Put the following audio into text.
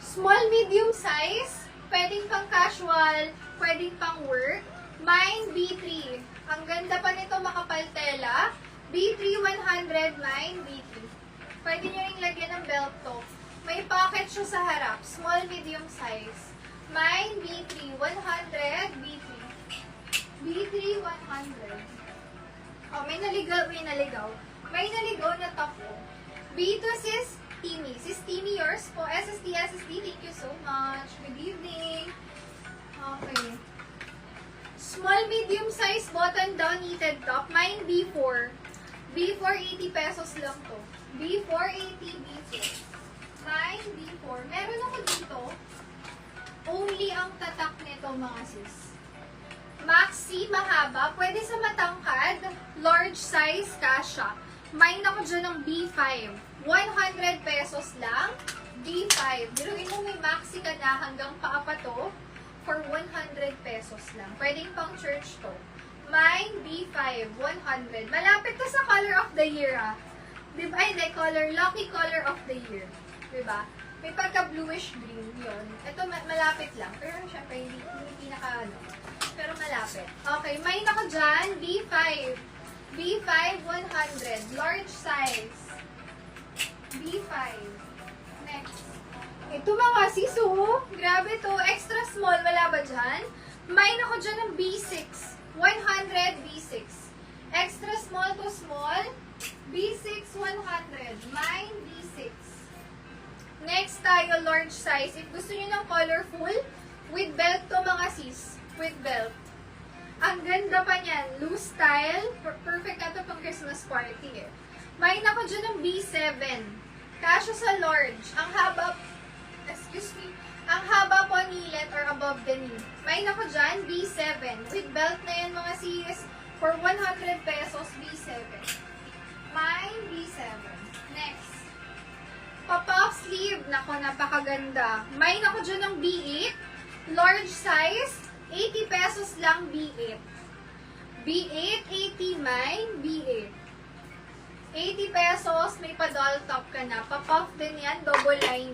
Small, medium size. Pwedeng pang casual. Pwedeng pang work. Mine, B3. Ang ganda pa nito, makapal tela. B3 100, mine B3. Pwede nyo rin lagyan ng belt to. May pocket siya sa harap. Small, medium size. Mine B3 100, B3. B3 100. Oh, may naligaw, may naligaw. May naligaw na top po. B2 sis Timmy. Sis Timmy, yours po. SSD, thank you so much. Good evening. Okay. Small, medium size, button down, knitted top. Mine B4. B4, 80 pesos lang to. B4, 80, B4. Mine B4. Meron ako dito. Only ang tatak nito, mga sis. Maxi, mahaba. Pwede sa matangkad. Large size, kasha. Mine ako dyan ng B5. 100 pesos lang. B5. Biruin mo may maxi ka na hanggang paa pa to. For 100 pesos lang. Pwedeng pang church to. Mine, B5, 100. Malapit to sa color of the year, ah. Diba? Ay, hindi, lucky color of the year. Diba? May pagka bluish green, yun. Ito, malapit lang. Pero, syempre, hindi pinaka, ano. Pero, malapit. Okay, mine ako dyan, B5. B5, 100. Large size. B5. Next. Ito mga sis, oh. Grabe to. Extra small. Wala ba dyan? Mine ako dyan ng B6. 100 B6. Extra small to small. B6, 100. Mine, B6. Next tayo, large size. If gusto nyo ng colorful, with belt to mga sis. With belt. Ang ganda pa niyan. Loose style. Perfect na to pang Christmas party eh. Mine ako dyan ng B7. Kasya sa large. Ang haba, excuse me, ang haba po nilet or above the knee. Mine ako dyan, B7. With belt na yan mga sis. For 100 pesos, B7. Mine, B7. Next. Pop-off sleeve. Nako, napakaganda. Mine ako dyan ng B8. Large size. 80 pesos lang, B8. B8, 80. Mine, B8. 80 pesos. May pa-doll top ka na. Pop-off din yan. Double line.